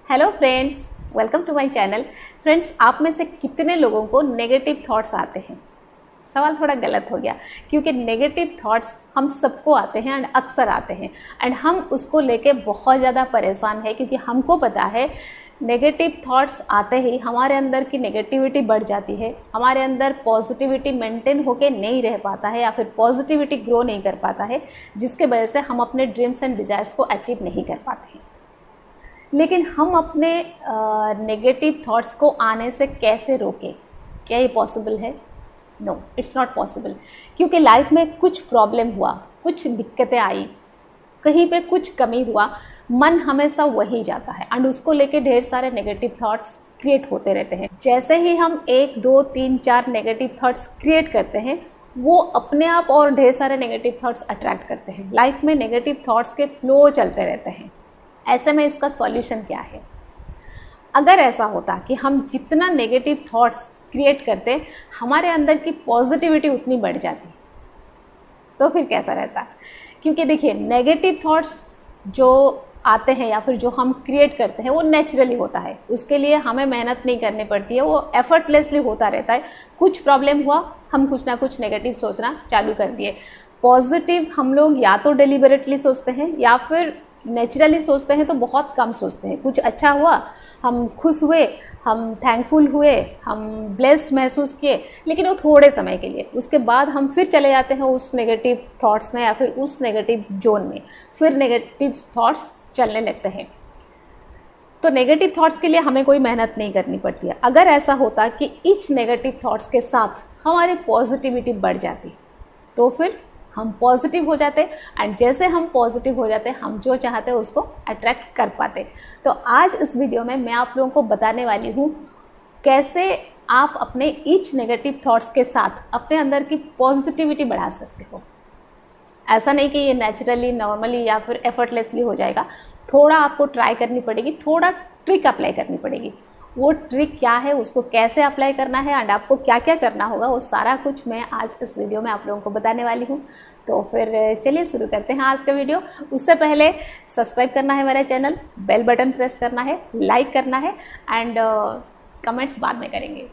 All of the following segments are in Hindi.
Hello friends, welcome to my channel. Friends, आप में से कितने लोगों को नेगेटिव थॉट्स आते हैं? सवाल थोड़ा गलत हो गया, क्योंकि नेगेटिव थॉट्स हम सबको आते हैं एंड अक्सर आते हैं एंड हम उसको लेके बहुत ज़्यादा परेशान है, क्योंकि हमको पता है नेगेटिव थॉट्स आते ही हमारे अंदर की नेगेटिविटी बढ़ जाती है, हमारे अंदर पॉजिटिविटी मेंटेन होके नहीं रह पाता है या फिर पॉजिटिविटी ग्रो नहीं कर पाता है, जिसके वजह से हम अपने ड्रीम्स एंड डिज़ायर्स को अचीव नहीं कर पाते हैं। लेकिन हम अपने नेगेटिव थॉट्स को आने से कैसे रोकें? क्या ये पॉसिबल है? नो, इट्स नॉट पॉसिबल, क्योंकि लाइफ में कुछ प्रॉब्लम हुआ, कुछ दिक्कतें आई, कहीं पे कुछ कमी हुआ, मन हमेशा वही जाता है एंड उसको लेके ढेर सारे नेगेटिव थॉट्स क्रिएट होते रहते हैं। जैसे ही हम 1, 2, 3, 4 नेगेटिव थॉट्स क्रिएट करते हैं, वो अपने आप और ढेर सारे नेगेटिव थॉट्स अट्रैक्ट करते हैं। लाइफ में नेगेटिव थॉट्स के फ्लो चलते रहते हैं। ऐसे में इसका सॉल्यूशन क्या है? अगर ऐसा होता कि हम जितना नेगेटिव थॉट्स क्रिएट करते हमारे अंदर की पॉजिटिविटी उतनी बढ़ जाती, तो फिर कैसा रहता? क्योंकि देखिए, नेगेटिव थॉट्स जो आते हैं या फिर जो हम क्रिएट करते हैं वो नेचुरली होता है, उसके लिए हमें मेहनत नहीं करनी पड़ती है, वो एफर्टलेसली होता रहता है। कुछ प्रॉब्लम हुआ, हम कुछ ना कुछ नेगेटिव सोचना चालू कर दिए। पॉजिटिव हम लोग या तो डेलिबरेटली सोचते हैं या फिर नेचुरली सोचते हैं, तो बहुत कम सोचते हैं। कुछ अच्छा हुआ, हम खुश हुए, हम थैंकफुल हुए, हम ब्लेस्ड महसूस किए, लेकिन वो थोड़े समय के लिए। उसके बाद हम फिर चले जाते हैं उस नेगेटिव थॉट्स में या फिर उस नेगेटिव जोन में, फिर नेगेटिव थॉट्स चलने लगते हैं। तो नेगेटिव थॉट्स के लिए हमें कोई मेहनत नहीं करनी पड़ती है। अगर ऐसा होता कि ईच नेगेटिव थॉट्स के साथ हमारी पॉजिटिविटी बढ़ जाती, तो फिर हम पॉजिटिव हो जाते एंड जैसे हम पॉजिटिव हो जाते, हम जो चाहते हैं उसको अट्रैक्ट कर पाते। तो आज इस वीडियो में मैं आप लोगों को बताने वाली हूँ कैसे आप अपने ईच नेगेटिव थॉट्स के साथ अपने अंदर की पॉजिटिविटी बढ़ा सकते हो। ऐसा नहीं कि ये नेचुरली, नॉर्मली या फिर एफर्टलेसली हो जाएगा। थोड़ा आपको ट्राई करनी पड़ेगी, थोड़ा ट्रिक अप्लाई करनी पड़ेगी। वो ट्रिक क्या है, उसको कैसे अप्लाई करना है एंड आपको क्या क्या करना होगा, वो सारा कुछ मैं आज इस वीडियो में आप लोगों को बताने वाली हूँ। तो फिर चलिए शुरू करते हैं आज का वीडियो। उससे पहले सब्सक्राइब करना है मेरा चैनल, बेल बटन प्रेस करना है, लाइक करना है एंड कमेंट्स बाद में करेंगे।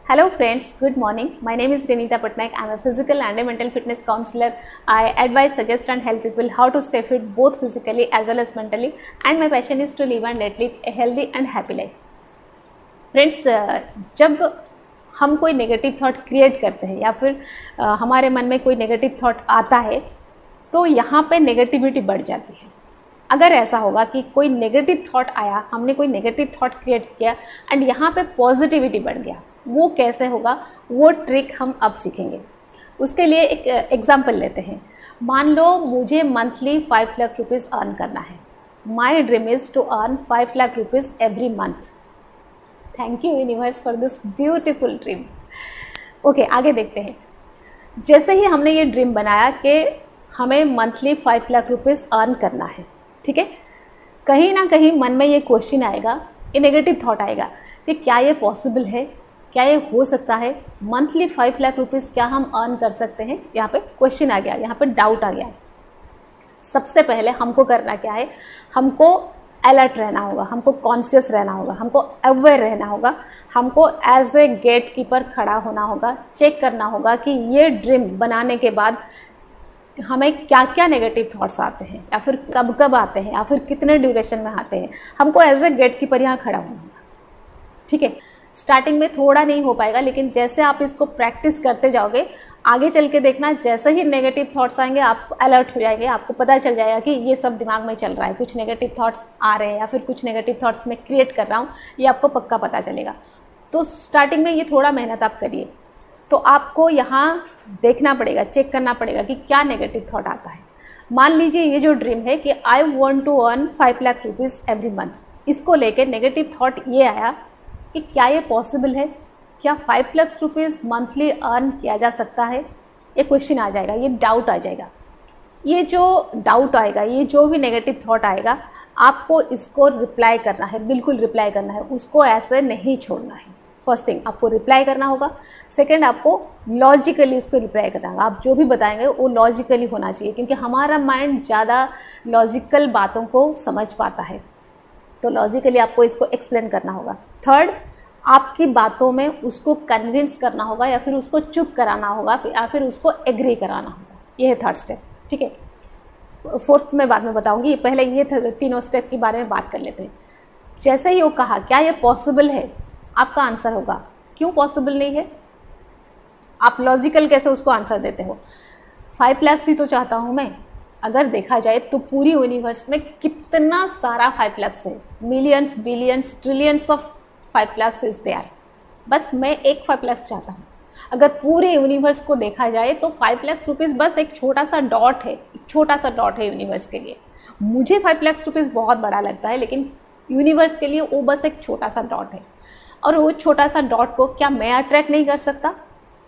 Hello friends, good morning. My name is Renita Patnaik. I am a physical and a mental fitness counselor. I advise, suggest and help people how to stay fit both physically as well as mentally. And my passion is to live and let live a healthy and happy life. Friends, जब हम कोई नेगेटिव थॉट क्रिएट करते हैं या फिर हमारे मन में कोई नेगेटिव थॉट आता है, तो यहाँ पे नेगेटिविटी बढ़ जाती है। अगर ऐसा होगा कि कोई नेगेटिव थॉट आया, हमने कोई नेगेटिव थॉट क्रिएट किया एंड यहाँ पे पॉजिटिविटी बढ़ गया, वो कैसे होगा, वो ट्रिक हम अब सीखेंगे। उसके लिए एक एग्जांपल लेते हैं। मान लो मुझे मंथली 5 लाख रुपीज़ अर्न करना है। My dream is to earn 5 lakh rupees every month. Thank you universe for this beautiful dream. Okay, आगे देखते हैं। जैसे ही हमने ये ड्रीम बनाया कि हमें मंथली 5 लाख रुपीज़ अर्न करना है, ठीक है, कहीं ना कहीं मन में ये क्वेश्चन आएगा, ये नेगेटिव थॉट आएगा कि क्या ये पॉसिबल है, क्या ये हो सकता है, मंथली 5 लाख रुपीज़ क्या हम अर्न कर सकते हैं? यहाँ पे क्वेश्चन आ गया, यहाँ पे डाउट आ गया। सबसे पहले हमको करना क्या है? हमको अलर्ट रहना होगा, हमको कॉन्शियस रहना होगा, हमको अवेयर रहना होगा, हमको एज ए गेट कीपर खड़ा होना होगा, चेक करना होगा कि ये ड्रीम बनाने के बाद हमें क्या क्या नेगेटिव थॉट्स आते हैं या फिर कब कब आते हैं या फिर कितने ड्यूरेशन में आते हैं। हमको एज ए गेट कीपर यहाँ खड़ा होना होगा, ठीक है। स्टार्टिंग में थोड़ा नहीं हो पाएगा, लेकिन जैसे आप इसको प्रैक्टिस करते जाओगे, आगे चल के देखना, जैसे ही नेगेटिव थॉट्स आएंगे आप अलर्ट हो जाएंगे, आपको पता चल जाएगा कि ये सब दिमाग में चल रहा है, कुछ नेगेटिव थॉट्स आ रहे हैं या फिर कुछ नेगेटिव थॉट्स मैं क्रिएट कर रहा हूँ, ये आपको पक्का पता चलेगा। तो स्टार्टिंग में ये थोड़ा मेहनत आप करिए। तो आपको यहाँ देखना पड़ेगा, चेक करना पड़ेगा कि क्या नेगेटिव थॉट आता है। मान लीजिए ये जो ड्रीम है कि I want to earn 5 lakh rupees every month, इसको लेकर नेगेटिव थॉट ये आया कि क्या ये पॉसिबल है, क्या 5 लाख रुपीज़ मंथली अर्न किया जा सकता है? ये क्वेश्चन आ जाएगा, ये डाउट आ जाएगा। ये जो डाउट आएगा, ये जो भी नेगेटिव थॉट आएगा, आपको इसको रिप्लाई करना है, बिल्कुल रिप्लाई करना है, उसको ऐसे नहीं छोड़ना है। फर्स्ट थिंग, आपको रिप्लाई करना होगा। सेकंड, आपको लॉजिकली उसको रिप्लाई करना होगा। आप जो भी बताएंगे वो लॉजिकली होना चाहिए, क्योंकि हमारा माइंड ज़्यादा लॉजिकल बातों को समझ पाता है। तो लॉजिकली आपको इसको एक्सप्लेन करना होगा। थर्ड, आपकी बातों में उसको कन्विंस करना होगा या फिर उसको चुप कराना होगा या फिर उसको एग्री कराना होगा। ये है थर्ड स्टेप, ठीक है। फोर्थ मैं बाद में बताऊंगी, पहले ये तीनों स्टेप के बारे में बात कर लेते हैं। जैसे ही वो कहा क्या ये पॉसिबल है, आपका आंसर होगा क्यों पॉसिबल नहीं है। आप लॉजिकल कैसे उसको आंसर देते हो। 5 लाख ही तो चाहता हूँ मैं। अगर देखा जाए तो पूरी यूनिवर्स में कितना सारा 5 लाख है, millions billions trillions of 5 lakh is there. बस मैं एक 5 लाख चाहता हूँ। अगर पूरे यूनिवर्स को देखा जाए तो 5 लाख रुपीज़ बस एक छोटा सा डॉट है, एक छोटा सा डॉट है यूनिवर्स के लिए। मुझे 5 लाख रुपीज़ बहुत बड़ा लगता है, लेकिन यूनिवर्स के लिए वो बस एक छोटा सा डॉट है। और वो छोटा सा डॉट को क्या मैं अट्रैक्ट नहीं कर सकता।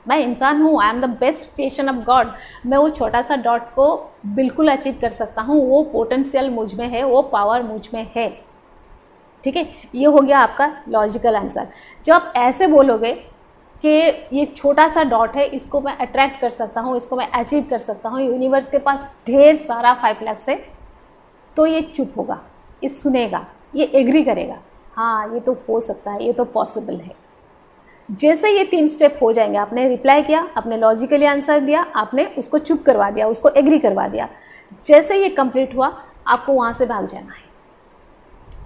मैं इंसान हूँ, I am the best creation of God. मैं वो छोटा सा डॉट को बिल्कुल अचीव कर सकता हूँ। वो पोटेंशियल मुझ में है, वो पावर मुझ में है, ठीक है। ये हो गया आपका लॉजिकल आंसर। जब आप ऐसे बोलोगे कि ये छोटा सा डॉट है, इसको मैं अट्रैक्ट कर सकता हूँ, इसको मैं अचीव कर सकता हूँ, यूनिवर्स के पास ढेर सारा 5 लाख है, तो ये चुप होगा, ये सुनेगा, ये एग्री करेगा, हाँ ये तो हो सकता है, ये तो पॉसिबल है। जैसे ये 3 स्टेप हो जाएंगे, आपने रिप्लाई किया, आपने लॉजिकली आंसर दिया, आपने उसको चुप करवा दिया, उसको एग्री करवा दिया। जैसे ये कंप्लीट हुआ, आपको वहाँ से भाग जाना है।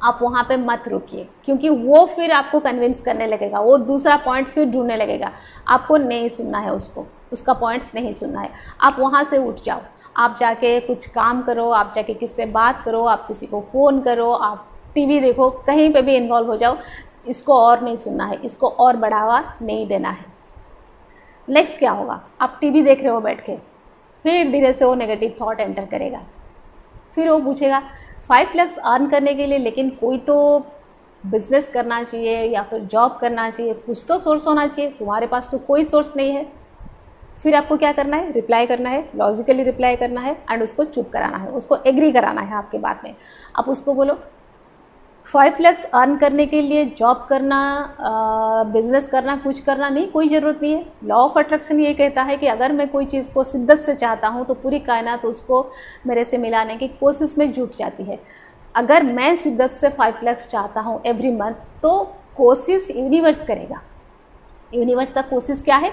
आप वहाँ पे मत रुकिए, क्योंकि वो फिर आपको कन्विंस करने लगेगा, वो दूसरा पॉइंट फिर ढूंढने लगेगा। आपको नहीं सुनना है उसको, उसका पॉइंट्स नहीं सुनना है। आप वहाँ से उठ जाओ, आप जाके कुछ काम करो, आप जाके किससे बात करो, आप किसी को फ़ोन करो, आप टीवी देखो, कहीं पे भी इन्वॉल्व हो जाओ। इसको और नहीं सुनना है, इसको और बढ़ावा नहीं देना है। नेक्स्ट क्या होगा, आप टीवी देख रहे हो बैठ के, फिर धीरे से वो नेगेटिव थॉट एंटर करेगा। फिर वो पूछेगा 5 लाख अर्न करने के लिए लेकिन कोई तो बिजनेस करना चाहिए या फिर जॉब करना चाहिए, कुछ तो सोर्स होना चाहिए, तुम्हारे पास तो कोई सोर्स नहीं है। फिर आपको क्या करना है, रिप्लाई करना है, लॉजिकली रिप्लाई करना है एंड उसको चुप कराना है, उसको एग्री कराना है आपके बात में। आप उसको बोलो 5 लाख अर्न करने के लिए जॉब करना, बिजनेस करना, कुछ करना नहीं, कोई ज़रूरत नहीं है। लॉ ऑफ अट्रैक्शन ये कहता है कि अगर मैं कोई चीज़ को शिद्दत से चाहता हूँ तो पूरी कायनात उसको मेरे से मिलाने की कोशिश में जुट जाती है। अगर मैं शिद्दत से 5 लाख चाहता हूँ एवरी मंथ, तो कोशिश यूनिवर्स करेगा। यूनिवर्स का कोशिश क्या है,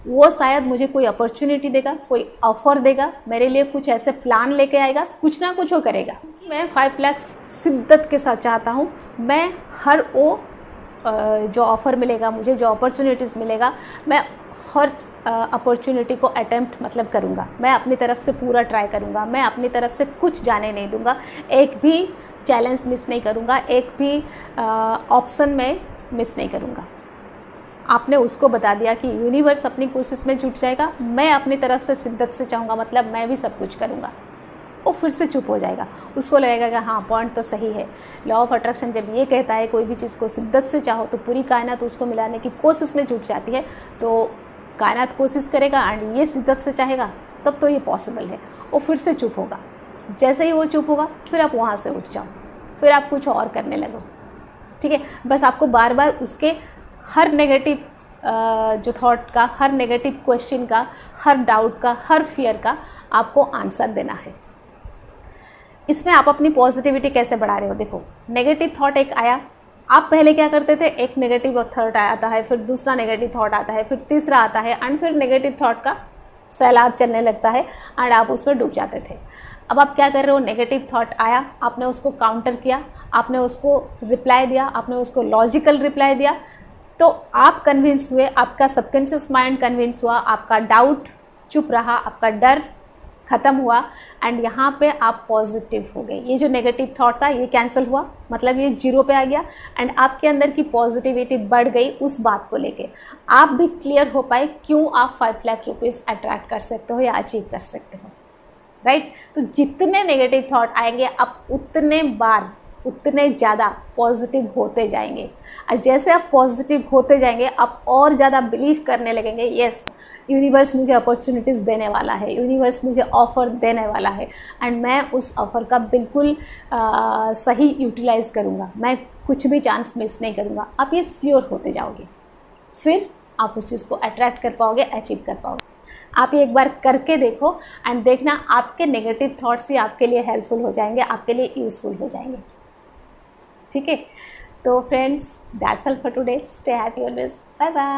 वो शायद मुझे कोई अपॉर्चुनिटी देगा, कोई ऑफर देगा, मेरे लिए कुछ ऐसे प्लान लेके आएगा, कुछ ना कुछ वो करेगा। मैं 5 लाख शिद्दत के साथ चाहता हूँ। मैं हर वो जो ऑफ़र मिलेगा मुझे, जो अपॉर्चुनिटीज़ मिलेगा, मैं हर अपॉर्चुनिटी को अटेम्प्ट मतलब करूँगा। मैं अपनी तरफ से पूरा ट्राई करूँगा, मैं अपनी तरफ से कुछ जाने नहीं दूँगा, एक भी चैलेंज मिस नहीं करूँगा, एक भी ऑप्शन में मिस नहीं करूँगा। आपने उसको बता दिया कि यूनिवर्स अपनी कोशिश में जुट जाएगा, मैं अपनी तरफ से शिद्दत से चाहूँगा, मतलब मैं भी सब कुछ करूँगा। वो फिर से चुप हो जाएगा, उसको लगेगा कि हाँ पॉइंट तो सही है। लॉ ऑफ अट्रैक्शन जब ये कहता है कोई भी चीज़ को शिद्दत से चाहो तो पूरी कायनात उसको मिलाने की कोशिश में जुट जाती है, तो कायनात कोशिश करेगा एंड ये शिद्दत से चाहेगा, तब तो ये पॉसिबल है। वो फिर से चुप होगा। जैसे ही वो चुप होगा, फिर आप वहाँ से उठ जाओ, फिर आप कुछ और करने लगो, ठीक है। बस आपको बार बार उसके हर नेगेटिव जो थॉट का, हर नेगेटिव क्वेश्चन का, हर डाउट का, हर फियर का आपको आंसर देना है। इसमें आप अपनी पॉजिटिविटी कैसे बढ़ा रहे हो, देखो नेगेटिव थॉट एक आया, आप पहले क्या करते थे, एक नेगेटिव थॉट आता है, फिर दूसरा नेगेटिव थॉट आता है, फिर तीसरा आता है एंड फिर नेगेटिव थॉट का सैलाब चलने लगता है एंड आप उसमें डूब जाते थे। अब आप क्या कर रहे हो, नेगेटिव थॉट आया, आपने उसको काउंटर किया, आपने उसको रिप्लाई दिया, आपने उसको लॉजिकल रिप्लाई दिया, तो आप कन्विंस हुए, आपका सबकॉन्शियस माइंड कन्विंस हुआ, आपका डाउट चुप रहा, आपका डर ख़त्म हुआ एंड यहाँ पे आप पॉजिटिव हो गए। ये जो नेगेटिव थॉट था ये कैंसिल हुआ, मतलब ये 0 पे आ गया एंड आपके अंदर की पॉजिटिविटी बढ़ गई उस बात को लेके। आप भी क्लियर हो पाए क्यों आप 5 लाख रुपीज़ अट्रैक्ट कर सकते हो या अचीव कर सकते हो, राइट। तो जितने नेगेटिव थॉट आएंगे आप उतने बार, उतने ज़्यादा पॉजिटिव होते जाएंगे और जैसे आप पॉजिटिव होते जाएंगे आप और ज़्यादा बिलीव करने लगेंगे, यस यूनिवर्स मुझे अपॉर्चुनिटीज़ देने वाला है, यूनिवर्स मुझे ऑफ़र देने वाला है एंड मैं उस ऑफ़र का बिल्कुल सही यूटिलाइज़ करूँगा, मैं कुछ भी चांस मिस नहीं करूँगा। आप ये श्योर होते जाओगे, फिर आप उस चीज़ को अट्रैक्ट कर पाओगे, अचीव कर पाओगे। आप ये एक बार करके देखो एंड देखना आपके नेगेटिव थॉट्स ही आपके लिए हेल्पफुल हो जाएंगे, आपके लिए यूज़फुल हो जाएंगे। ठीक है। तो friends that's all for today, stay happy always, bye bye.